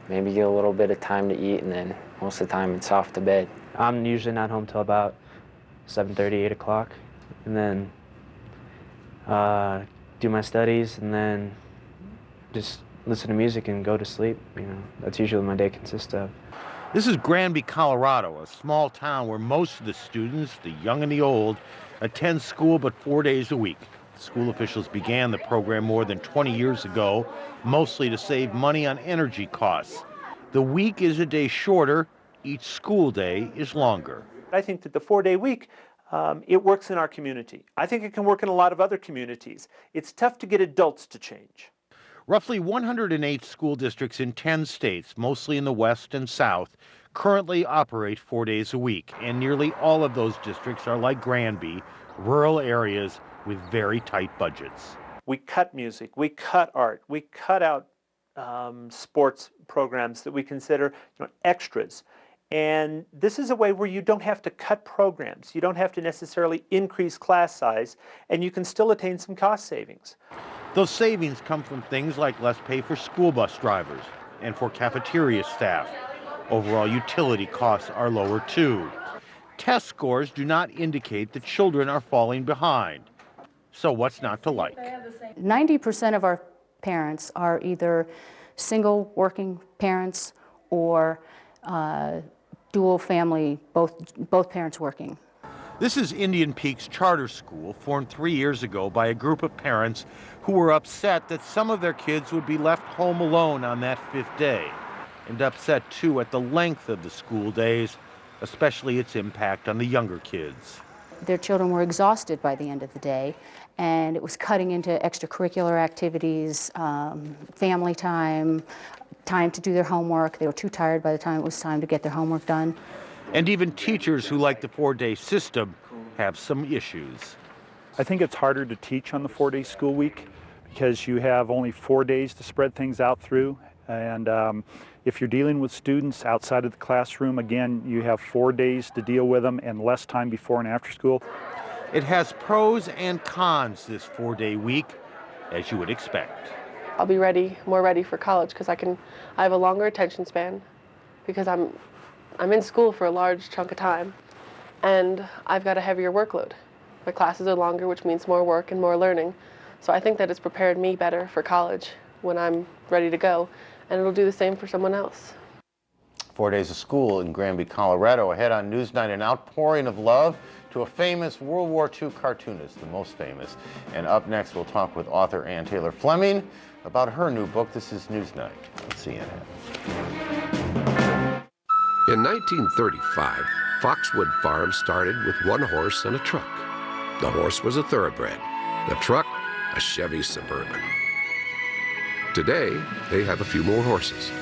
maybe get a little bit of time to eat, and then most of the time it's off to bed. I'm usually not home till about 7:30, 8 o'clock, and then do my studies, and then just listen to music and go to sleep. That's usually what my day consists of. This is Granby, Colorado, a small town where most of the students, the young and the old, attend school but 4 days a week. School officials began the program more than 20 years ago, mostly to save money on energy costs. The week is a day shorter, each school day is longer. I think that the 4-day week, it works in our community. I think it can work in a lot of other communities. It's tough to get adults to change. Roughly 108 school districts in 10 states, mostly in the West and South, currently operate 4 days a week, and nearly all of those districts are like Granby, rural areas with very tight budgets. We cut music, we cut art, we cut out sports programs that we consider extras. And this is a way where you don't have to cut programs. You don't have to necessarily increase class size, and you can still attain some cost savings. Those savings come from things like less pay for school bus drivers and for cafeteria staff. Overall utility costs are lower too. Test scores do not indicate that children are falling behind. So what's not to like? 90% of our parents are either single working parents or dual family, both parents working. This is Indian Peak's charter school, formed 3 years ago by a group of parents who were upset that some of their kids would be left home alone on that 5th day, and upset too at the length of the school days, especially its impact on the younger kids. Their children were exhausted by the end of the day, and it was cutting into extracurricular activities, family time, time to do their homework. They were too tired by the time it was time to get their homework done. And even teachers who like the 4-day system have some issues. I think it's harder to teach on the 4-day school week because you have only 4 days to spread things out through. And if you're dealing with students outside of the classroom, again, you have 4 days to deal with them and less time before and after school. It has pros and cons, this 4-day week, as you would expect. I'll be more ready for college because I have a longer attention span because I'm in school for a large chunk of time, and I've got a heavier workload. My classes are longer, which means more work and more learning. So I think that it's prepared me better for college when I'm ready to go, and it'll do the same for someone else. 4 days of school in Granby, Colorado. Ahead on Newsnight, an outpouring of love to a famous World War II cartoonist, the most famous. And up next, we'll talk with author Ann Taylor Fleming about her new book. This is Newsnight on CNN. In 1935, Foxwood Farm started with one horse and a truck. The horse was a thoroughbred, the truck a Chevy Suburban. Today, they have a few more horses,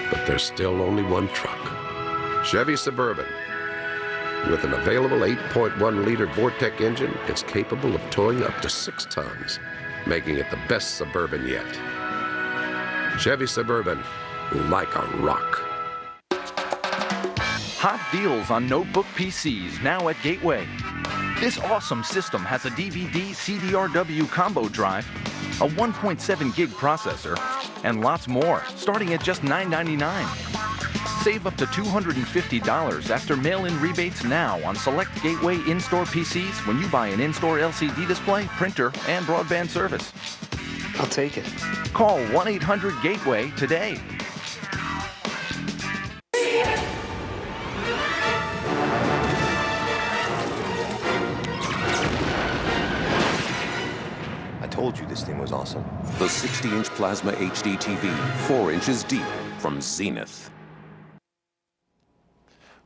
but there's still only one truck, Chevy Suburban. With an available 8.1-liter Vortec engine, it's capable of towing up to 6 tons. making it the best Suburban yet. Chevy Suburban, like a rock. Hot deals on notebook PCs now at Gateway. This awesome system has a DVD CDRW combo drive, a 1.7 gig processor, and lots more, starting at just $9.99. Save up to $250 after mail-in rebates now on select Gateway in-store PCs when you buy an in-store LCD display, printer, and broadband service. I'll take it. Call 1-800-GATEWAY today. I told you this thing was awesome. The 60-inch plasma HD TV, 4 inches deep, from Zenith.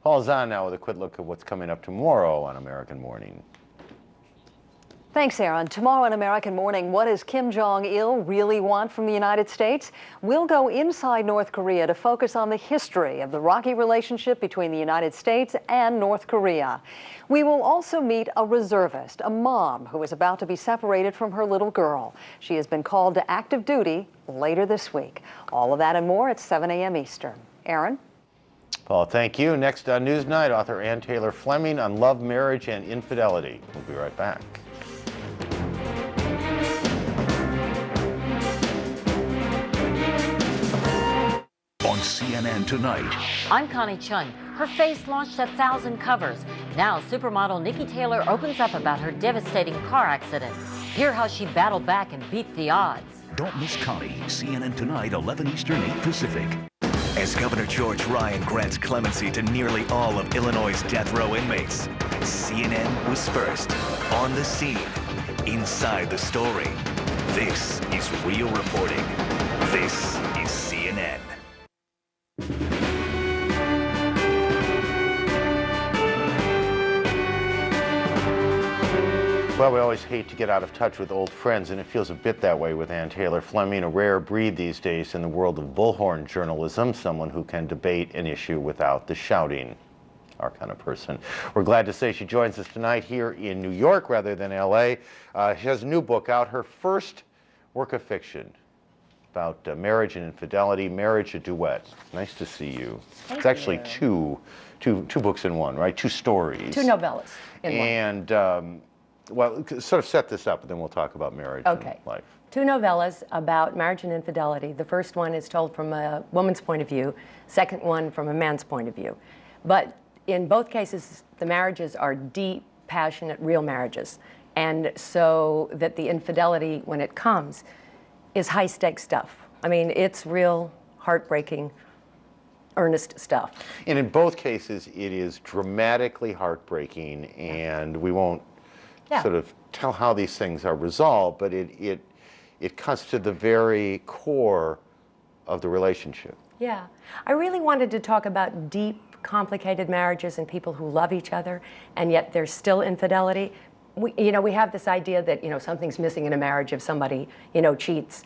Paul Zahn now with a quick look at what's coming up tomorrow on American Morning. Thanks, Aaron. Tomorrow on American Morning, what does Kim Jong-il really want from the United States? We'll go inside North Korea to focus on the history of the rocky relationship between the United States and North Korea. We will also meet a reservist, a mom who is about to be separated from her little girl. She has been called to active duty later this week. All of that and more at 7 a.m. Eastern. Aaron? Paul, thank you. Next on Newsnight, author Ann Taylor Fleming on love, marriage, and infidelity. We'll be right back. On CNN Tonight. I'm Connie Chung. Her face launched 1,000 covers. Now supermodel Nikki Taylor opens up about her devastating car accident. Hear how she battled back and beat the odds. Don't miss Connie. CNN Tonight, 11 Eastern, 8 Pacific. As Governor George Ryan grants clemency to nearly all of Illinois' death row inmates, CNN was first, on the scene, inside the story. This is real reporting. This is CNN. Well, we always hate to get out of touch with old friends, and it feels a bit that way with Ann Taylor Fleming, a rare breed these days in the world of bullhorn journalism, someone who can debate an issue without the shouting. Our kind of person. We're glad to say she joins us tonight here in New York rather than LA. She has a new book out, her first work of fiction about marriage and infidelity, Marriage, a Duet. Nice to see you. It's actually two books in one, right? Two stories. Two novellas in one. And well, sort of set this up, and then we'll talk about marriage and life. Two novellas about marriage and infidelity. The first one is told from a woman's point of view, second one from a man's point of view. But in both cases, the marriages are deep, passionate, real marriages. And so that the infidelity, when it comes, is high-stakes stuff. I mean, it's real heartbreaking, earnest stuff. And in both cases, it is dramatically heartbreaking, and we won't sort of tell how these things are resolved, but it cuts to the very core of the relationship. Yeah. I really wanted to talk about deep, complicated marriages and people who love each other, and yet there's still infidelity. We have this idea that, something's missing in a marriage if somebody, cheats.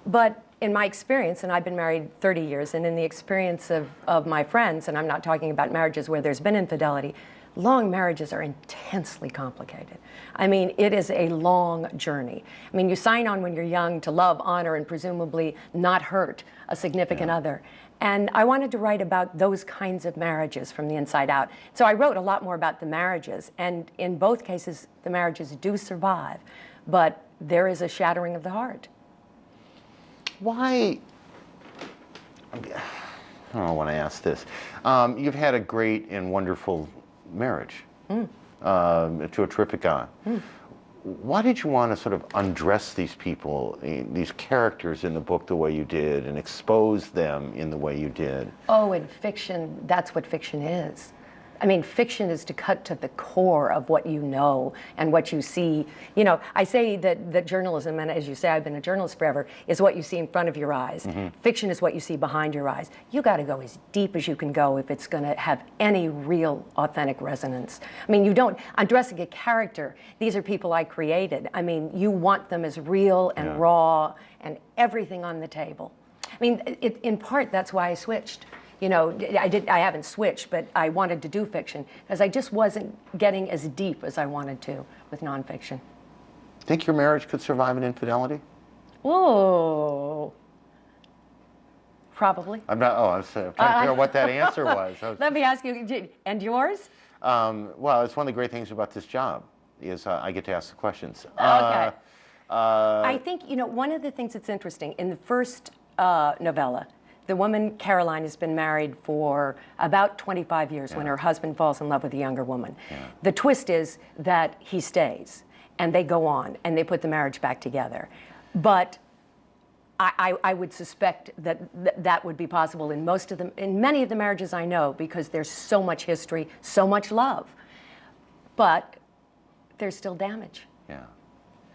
But in my experience, and I've been married 30 years, and in the experience of my friends, and I'm not talking about marriages where there's been infidelity, long marriages are intensely complicated. I mean, it is a long journey. I mean, you sign on when you're young to love, honor, and presumably not hurt a significant other. And I wanted to write about those kinds of marriages from the inside out. So I wrote a lot more about the marriages. And in both cases, the marriages do survive. But there is a shattering of the heart. Why, I don't know when I ask this. You've had a great and wonderful marriage to a terrific guy. Why did you want to sort of undress these people, these characters in the book the way you did, and expose them in the way you did? Oh, in fiction, that's what fiction is. I mean, fiction is to cut to the core of what you know and what you see. I say that journalism, and as you say, I've been a journalist forever, is what you see in front of your eyes. Fiction is what you see behind your eyes. You got to go as deep as you can go if it's going to have any real, authentic resonance. I mean, you don't, undressing a character, these are people I created. I mean, you want them as real and raw and everything on the table. I mean, in part, that's why I switched. I haven't switched, but I wanted to do fiction because I just wasn't getting as deep as I wanted to with nonfiction. Think your marriage could survive an infidelity? Oh, probably. I'm not. Oh, I was trying to figure out what that answer was. Let me ask you, and yours? Well, it's one of the great things about this job is I get to ask the questions. Okay. I think, one of the things that's interesting, in the first novella, the woman, Caroline, has been married for about 25 years when her husband falls in love with a younger woman. The twist is that he stays, and they go on, and they put the marriage back together. But I would suspect that that would be possible in many of the marriages I know, because there's so much history, so much love. But there's still damage. Yeah.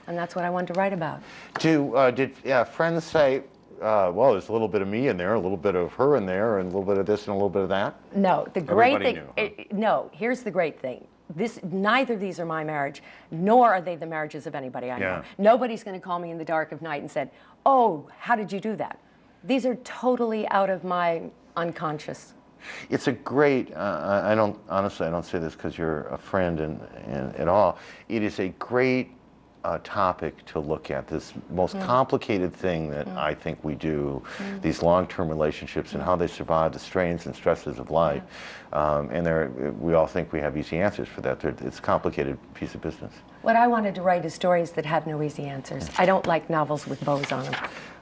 And that's what I wanted to write about. Did friends say, well, there's a little bit of me in there, a little bit of her in there, and a little bit of this and a little bit of that? No, the great Everybody thing. No, here's the great thing. Neither of these are my marriage, nor are they the marriages of anybody I know. Nobody's going to call me in the dark of night and said, "Oh, how did you do that?" These are totally out of my unconscious. It's a great. I don't say this because you're a friend and at all. It is a great topic to look at, this most complicated thing that I think we do, these long-term relationships and how they survive the strains and stresses of life. And we all think we have easy answers for that. It's a complicated piece of business. What I wanted to write is stories that have no easy answers. I don't like novels with bows on them.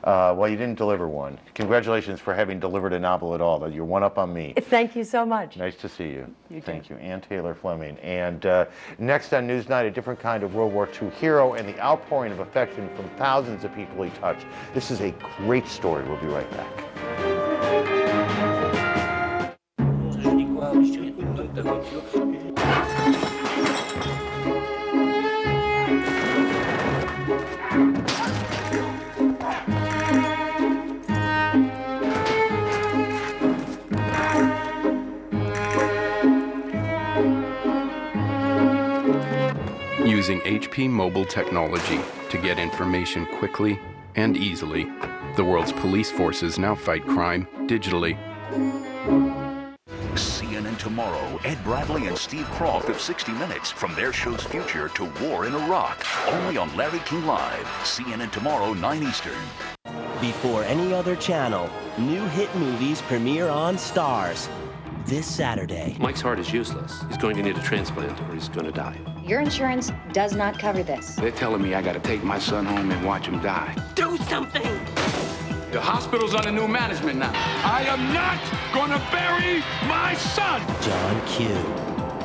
Well, you didn't deliver one. Congratulations for having delivered a novel at all. You're one up on me. Thank you so much. Nice to see you. You Thank too. you. Ann Taylor Fleming. And next on Newsnight, a different kind of World War II hero and the outpouring of affection from thousands of people he touched. This is a great story. We'll be right back. Using HP mobile technology to get information quickly and easily, the world's police forces now fight crime digitally. CNN Tomorrow, Ed Bradley and Steve Croft of 60 Minutes, from their show's future to war in Iraq. Only on Larry King Live. CNN Tomorrow, 9 Eastern. Before any other channel, new hit movies premiere on Stars this Saturday. Mike's heart is useless. He's going to need a transplant or he's going to die. Your insurance does not cover this. They're telling me I got to take my son home and watch him die. Do something! The hospital's under new management now. I am not going to bury my son! John Q.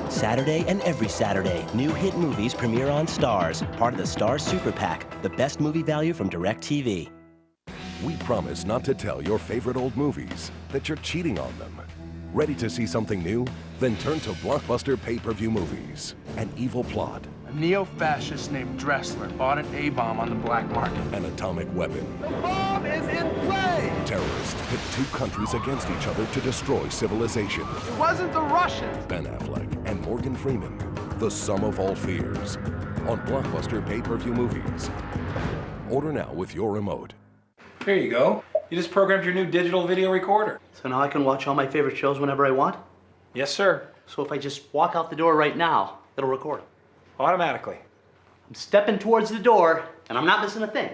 Saturday and every Saturday, new hit movies premiere on Stars, part of the Stars Super PAC, the best movie value from DirecTV. We promise not to tell your favorite old movies that you're cheating on them. Ready to see something new? Then turn to Blockbuster pay-per-view movies. An evil plot. A neo-fascist named Dressler bought an A-bomb on the black market. An atomic weapon. The bomb is in play! Terrorists pit two countries against each other to destroy civilization. It wasn't the Russians. Ben Affleck and Morgan Freeman. The sum of all fears. On Blockbuster pay-per-view movies. Order now with your remote. Here you go. You just programmed your new digital video recorder. So now I can watch all my favorite shows whenever I want? Yes, sir. So if I just walk out the door right now, it'll record. Automatically. I'm stepping towards the door, and I'm not missing a thing.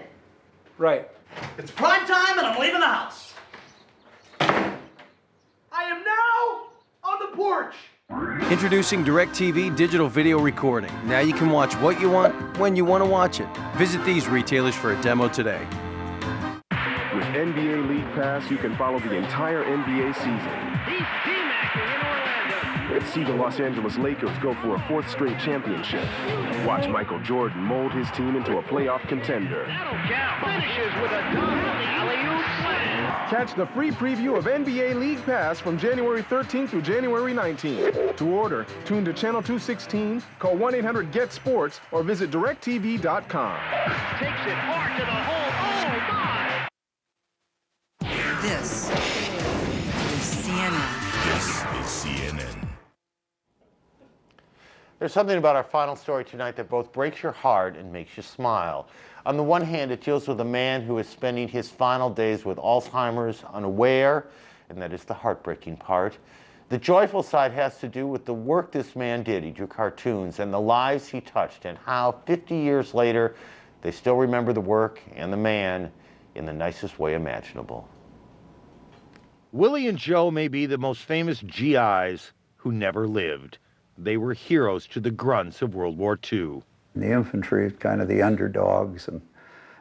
Right. It's prime time, and I'm leaving the house. I am now on the porch. Introducing DirecTV Digital Video Recording. Now you can watch what you want, when you want to watch it. Visit these retailers for a demo today. With NBA League Pass, you can follow the entire NBA season. He's T-Macking in Orlando. See the Los Angeles Lakers go for a fourth straight championship. Watch Michael Jordan mold his team into a playoff contender. That'll count. Finishes with a dunk. Alley-oop slam. Catch the free preview of NBA League Pass from January 13th through January 19th. To order, tune to Channel 216, call 1-800-GET-SPORTS, or visit DirecTV.com. Takes it hard to the hole. Oh, my. This is CNN. This is CNN. There's something about our final story tonight that both breaks your heart and makes you smile. On the one hand, it deals with a man who is spending his final days with Alzheimer's, unaware, and that is the heartbreaking part. The joyful side has to do with the work this man did. He drew cartoons and the lives he touched, and how 50 years later, They still remember the work and the man in the nicest way imaginable. Willie and Joe may be the most famous GIs who never lived. They were heroes to the grunts of World War II. The infantry, kind of the underdogs, and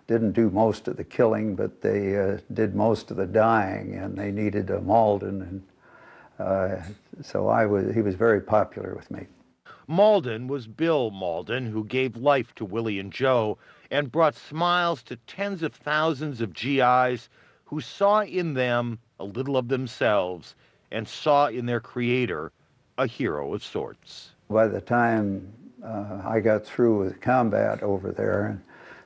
didn't do most of the killing, but they did most of the dying, and they needed a Malden, and so he was very popular with me. Malden was Bill Malden, who gave life to Willie and Joe and brought smiles to tens of thousands of GIs who saw in them a little of themselves and saw in their creator a hero of sorts. By the time I got through with combat over there and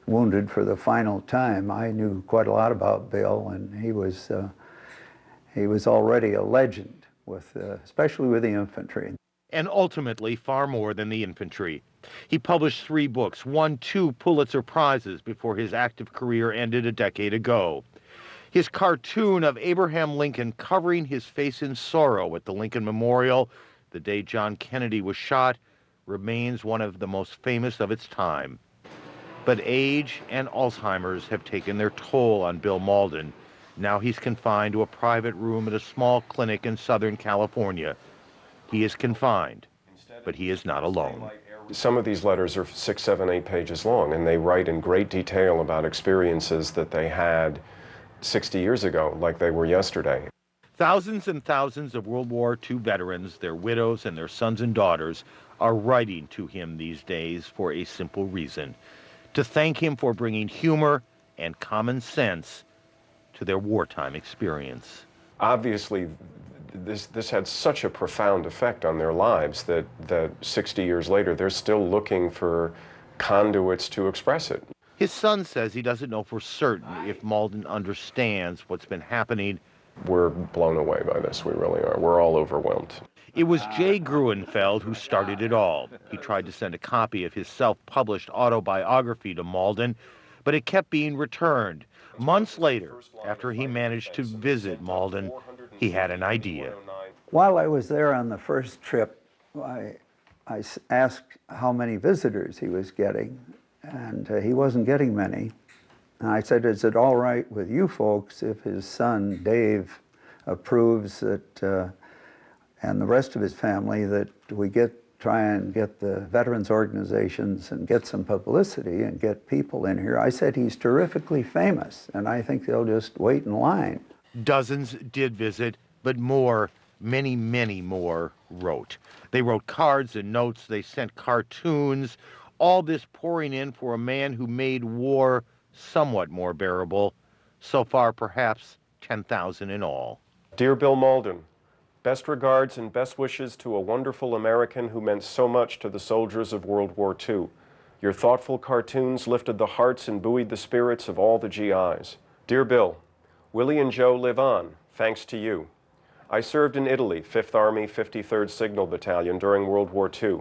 wounded for the final time, I knew quite a lot about Bill, and he was already a legend, especially with the infantry. And ultimately far more than the infantry. He published 3 books, won 2 Pulitzer Prizes before his active career ended a decade ago. His cartoon of Abraham Lincoln covering his face in sorrow at the Lincoln Memorial the day John Kennedy was shot remains one of the most famous of its time. But age and Alzheimer's have taken their toll on Bill Malden. Now he's confined to a private room at a small clinic in Southern California. He is confined, but he is not alone. Some of these letters are 6, 7, 8 pages long, and they write in great detail about experiences that they had 60 years ago, like they were yesterday. Thousands and thousands of World War II veterans, their widows and their sons and daughters, are writing to him these days for a simple reason: to thank him for bringing humor and common sense to their wartime experience. Obviously, this had such a profound effect on their lives that 60 years later, they're still looking for conduits to express it. His son says he doesn't know for certain if Malden understands what's been happening. We're blown away by this, we really are. We're all overwhelmed. It was Jay Gruenfeld who started it all. He tried to send a copy of his self-published autobiography to Malden, but it kept being returned. Months later, after he managed to visit Malden, he had an idea. While I was there on the first trip, I asked how many visitors he was getting, and he wasn't getting many. And I said, is it all right with you folks if his son, Dave, approves that, and the rest of his family, that we try and get the veterans organizations and get some publicity and get people in here? I said, he's terrifically famous, and I think they'll just wait in line. Dozens did visit, but more, many, many more wrote. They wrote cards and notes, they sent cartoons, all this pouring in for a man who made war somewhat more bearable. So far, perhaps 10,000 in all. Dear Bill Malden, best regards and best wishes to a wonderful American who meant so much to the soldiers of World War II. Your thoughtful cartoons lifted the hearts and buoyed the spirits of all the GIs. Dear Bill, Willie and Joe live on, thanks to you. I served in Italy, 5th Army, 53rd Signal Battalion during World War II.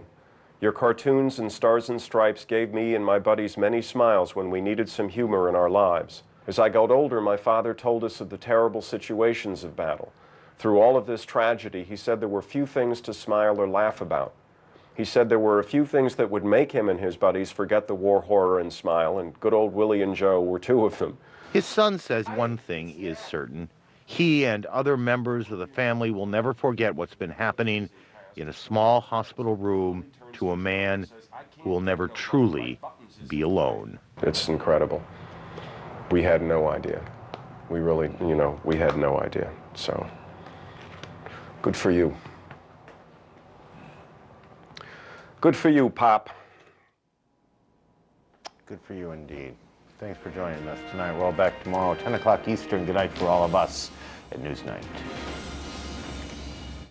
Your cartoons and stars and stripes gave me and my buddies many smiles when we needed some humor in our lives. As I got older, my father told us of the terrible situations of battle. Through all of this tragedy, he said there were few things to smile or laugh about. He said there were a few things that would make him and his buddies forget the war horror and smile, and good old Willie and Joe were 2 of them. His son says one thing is certain. He and other members of the family will never forget what's been happening in a small hospital room to a man who will never truly be alone. It's incredible. We had no idea. We really, we had no idea. So, good for you. Good for you, Pop. Good for you indeed. Thanks for joining us tonight. We're all back tomorrow, 10 o'clock Eastern. Good night for all of us at Newsnight.